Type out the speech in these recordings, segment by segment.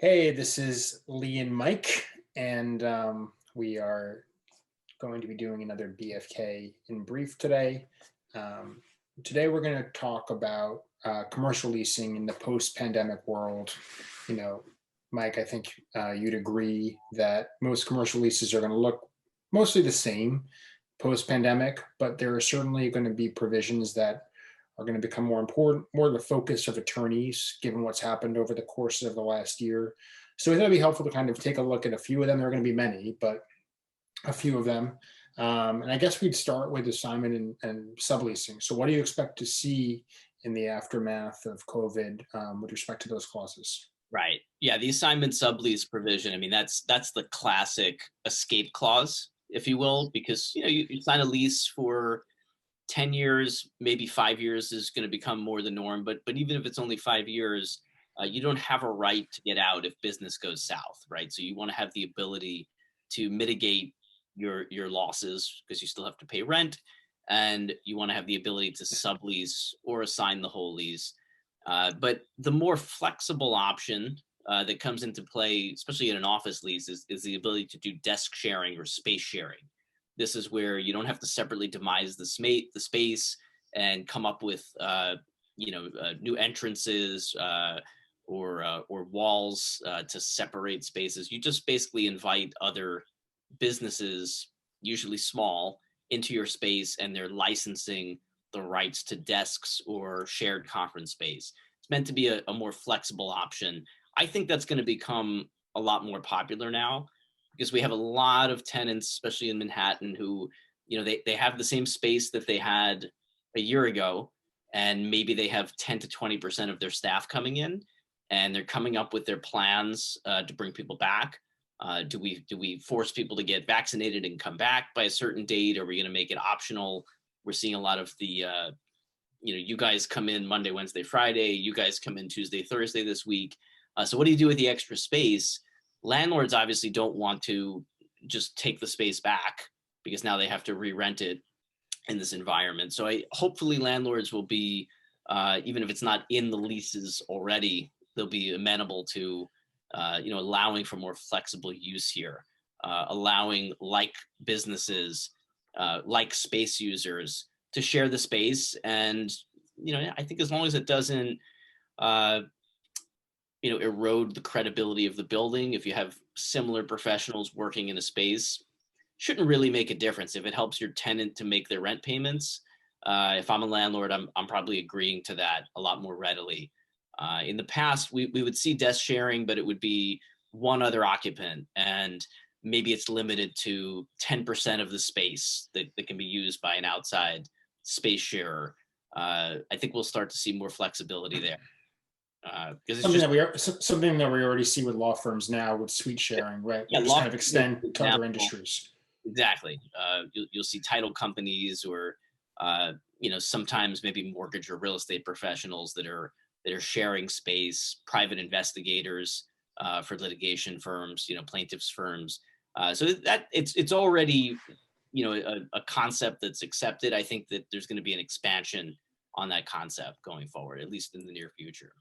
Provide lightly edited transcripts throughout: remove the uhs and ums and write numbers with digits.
Hey, this is Lee and Mike, and we are going to be doing another BFK in brief today. Um, Today, we're going to talk about commercial leasing in the post-pandemic world. You know, Mike, I think you'd agree that most commercial leases are going to look mostly the same post-pandemic, but there are certainly going to be provisions that are going to become more important, more the focus of attorneys, given what's happened over the course of the last year. So I thought it'd be helpful to kind of take a look at a few of them. There are going to be many, but a few of them. And I guess we'd start with assignment and subleasing. So what do you expect to see in the aftermath of COVID with respect to those clauses? Right. Yeah, the assignment sublease provision, I mean, that's the classic escape clause, if you will, because you sign a lease for 10 years, maybe 5 years is going to become more the norm. But even if it's only 5 years, you don't have a right to get out if business goes south, right? So you want to have the ability to mitigate your losses because you still have to pay rent, and you want to have the ability to sublease or assign the whole lease. But the more flexible option that comes into play, especially in an office lease, is the ability to do desk sharing or space sharing. This is where you don't have to separately demise the space and come up with new entrances or walls to separate spaces. You just basically invite other businesses, usually small, into your space, and they're licensing the rights to desks or shared conference space. It's meant to be a more flexible option. I think that's going to become a lot more popular now because we have a lot of tenants, especially in Manhattan, who, they have the same space that they had a year ago, and maybe they have 10 to 20% of their staff coming in, and they're coming up with their plans to bring people back. Do we force people to get vaccinated and come back by a certain date? Are we going to make it optional? We're seeing a lot of the you guys come in Monday, Wednesday, Friday. You guys come in Tuesday, Thursday this week. So what do you do with the extra space? Landlords obviously don't want to just take the space back because now they have to re-rent it in this environment. So hopefully landlords will be, even if it's not in the leases already, they'll be amenable to allowing for more flexible use here, allowing like businesses, like space users to share the space. And, I think as long as it doesn't, uh, erode the credibility of the building, if you have similar professionals working in a space, shouldn't really make a difference. If it helps your tenant to make their rent payments, if I'm a landlord, I'm probably agreeing to that a lot more readily. In the past, we would see desk sharing, but it would be one other occupant, and maybe it's limited to 10% of the space that can be used by an outside space sharer. I think we'll start to see more flexibility there because it's Something just that something that we already see with law firms now with suite sharing, right? yeah, We'll just law kind of firms, extend for to other example. industries. Exactly. You'll see title companies or sometimes maybe mortgage or real estate professionals that are sharing space, private investigators for litigation firms, plaintiffs firms. So that it's already a concept that's accepted. I think that there's going to be an expansion on that concept going forward, at least in the near future.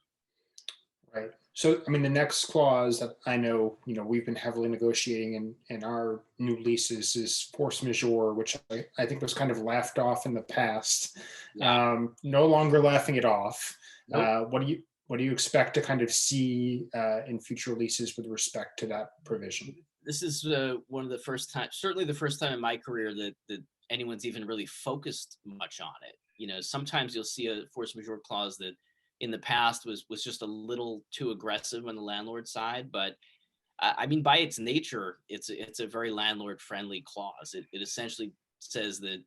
Right. So, I mean, the next clause that I know, we've been heavily negotiating in our new leases is force majeure, which I think was kind of laughed off in the past. Yeah. No longer laughing it off. Nope. What do you expect to kind of see in future leases with respect to that provision? This is one of the first time, certainly the first time in my career that anyone's even really focused much on it. Sometimes you'll see a force majeure clause that in the past was just a little too aggressive on the landlord side, but I mean, by its nature, it's a very landlord friendly clause. It essentially says that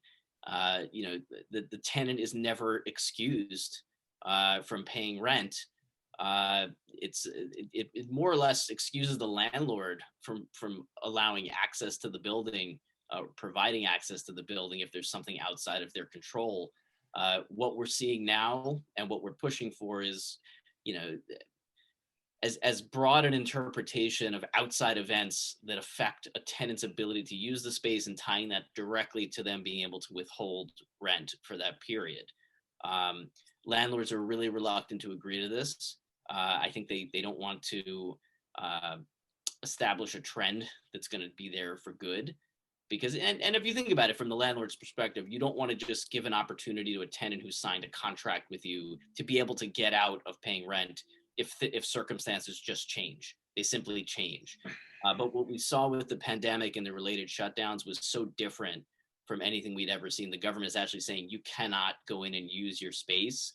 the tenant is never excused from paying rent. It more or less excuses the landlord from allowing access to the building, providing access to the building if there's something outside of their control. What we're seeing now and what we're pushing for is, you know, as broad an interpretation of outside events that affect a tenant's ability to use the space and tying that directly to them being able to withhold rent for that period. Landlords are really reluctant to agree to this. I think they don't want to uh, establish a trend that's going to be there for good. Because and if you think about it from the landlord's perspective, you don't want to just give an opportunity to a tenant who signed a contract with you to be able to get out of paying rent if circumstances just change. They simply change. But what we saw with the pandemic and the related shutdowns was so different from anything we'd ever seen. The government is actually saying you cannot go in and use your space.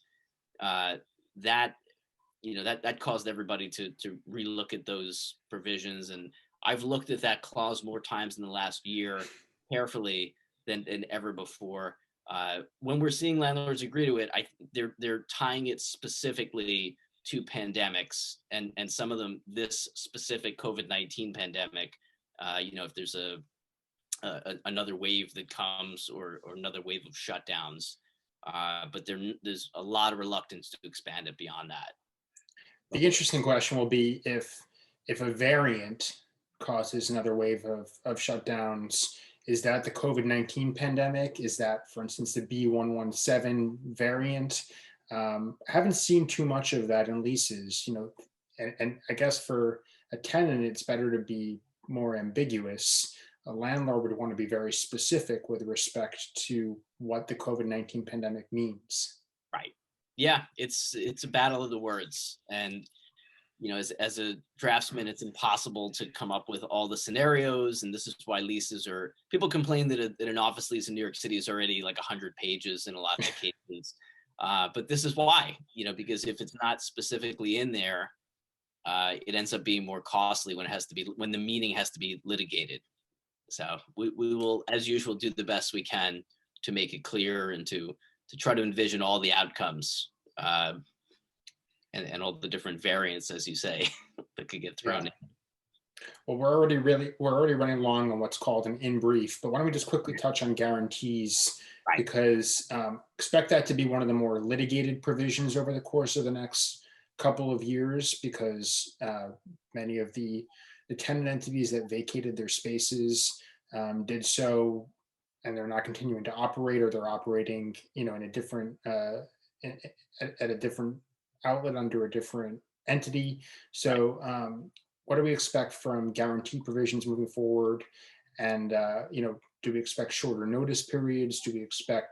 That that caused everybody to relook at those provisions. And I've looked at that clause more times in the last year carefully than ever before. When we're seeing landlords agree to it, they're tying it specifically to pandemics, and some of them this specific COVID-19 pandemic. If there's another wave that comes, or another wave of shutdowns, but there's a lot of reluctance to expand it beyond that. The interesting question will be if a variant causes another wave of shutdowns. Is that the COVID-19 pandemic? Is that, for instance, the B.1.1.7 variant? Haven't seen too much of that in leases, and I guess for a tenant, it's better to be more ambiguous. A landlord would want to be very specific with respect to what the COVID-19 pandemic means. Right. Yeah, it's a battle of the words. And as a draftsman, it's impossible to come up with all the scenarios. And this is why leases people complain that an office lease in New York City is already like 100 pages in a lot of cases. But this is why, because if it's not specifically in there, it ends up being more costly when the meaning has to be litigated. So we will, as usual, do the best we can to make it clear and to try to envision all the outcomes. And all the different variants, as you say, that could get thrown in. Well, we're already running long on what's called an in brief, but why don't we just quickly touch on guarantees, Right. Because expect that to be one of the more litigated provisions over the course of the next couple of years, because many of the tenant entities that vacated their spaces did so, and they're not continuing to operate, or they're operating, in a different at a different outlet under a different entity. So what do we expect from guarantee provisions moving forward? And do we expect shorter notice periods? Do we expect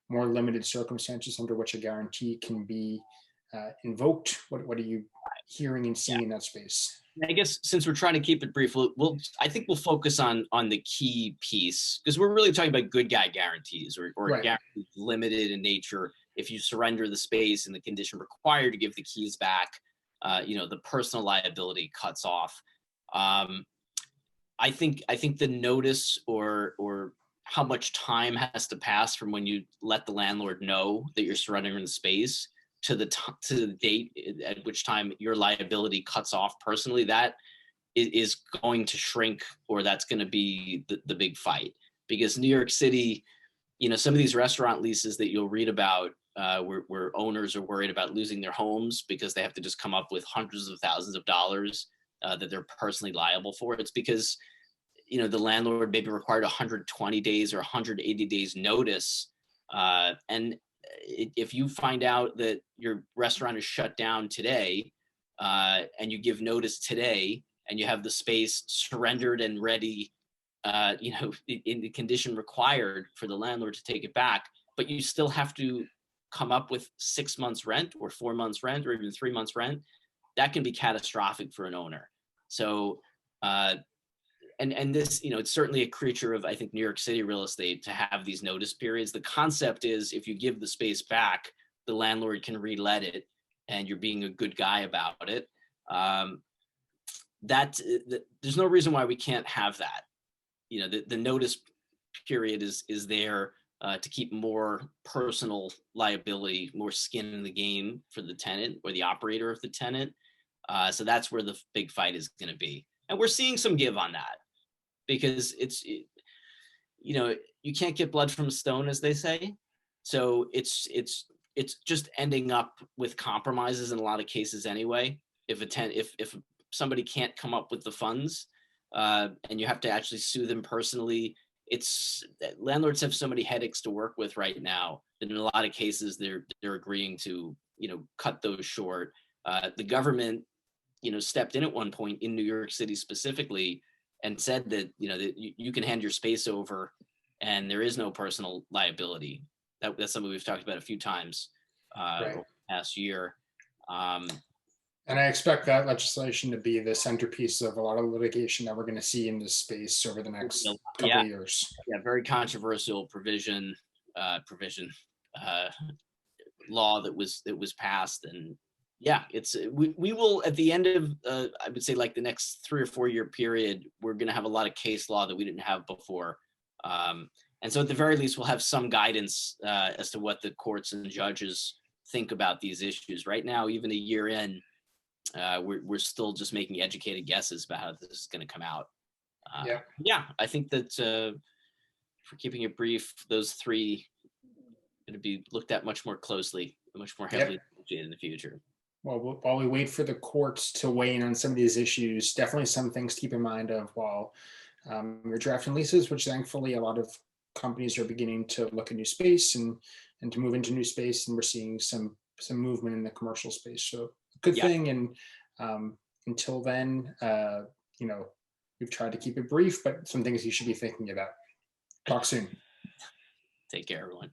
more limited circumstances under which a guarantee can be invoked? What are you hearing and seeing in that space? I guess since we're trying to keep it brief, I think we'll focus on the key piece, because we're really talking about good guy guarantees, or Right. guarantees limited in nature. If you surrender the space and the condition required to give the keys back, the personal liability cuts off. I think the notice, or how much time has to pass from when you let the landlord know that you're surrendering the space to the date at which time your liability cuts off personally, that is going to shrink, or that's going to be the big fight. Because New York City, some of these restaurant leases that you'll read about, where owners are worried about losing their homes because they have to just come up with hundreds of thousands of dollars that they're personally liable for. It's because the landlord may be required 120 days or 180 days notice, and if you find out that your restaurant is shut down today, and you give notice today, and you have the space surrendered and ready, in the condition required for the landlord to take it back, but you still have to come up with 6 months rent, or 4 months rent, or even 3 months rent, that can be catastrophic for an owner. So, and this, it's certainly a creature of, I think, New York City real estate to have these notice periods. The concept is, if you give the space back, the landlord can relet it, and you're being a good guy about it. There's no reason why we can't have that. The notice period is there to keep more personal liability, more skin in the game for the tenant or the operator of the tenant. So that's where the big fight is going to be. And we're seeing some give on that, because you can't get blood from a stone, as they say. So it's just ending up with compromises in a lot of cases anyway. If somebody can't come up with the funds, and you have to actually sue them personally, landlords have so many headaches to work with right now that in a lot of cases they're agreeing to cut those short. The government stepped in at one point in New York City specifically and said that, that you can hand your space over and there is no personal liability. That's something we've talked about a few times Right. over the past year. Um, And I expect that legislation to be the centerpiece of a lot of litigation that we're going to see in this space over the next couple yeah, of years. yeah, very controversial uh, law that was passed, and yeah, we will at the end of I would say like the next 3 or 4 year period, we're going to have a lot of case law that we didn't have before, and so at the very least we'll have some guidance as to what the courts and judges think about these issues. Right now, even a year in, we're still just making educated guesses about how this is going to come out. Yeah. Yeah, I think that for keeping it brief, those three going to be looked at much more closely, much more heavily in the future. Well, while we wait for the courts to weigh in on some of these issues, definitely some things to keep in mind of while you're drafting leases, which thankfully a lot of companies are beginning to look at new space and to move into new space, and we're seeing some movement in the commercial space. So good Yeah. thing. And until then, we've tried to keep it brief, but some things you should be thinking about. Talk soon. Take care, everyone.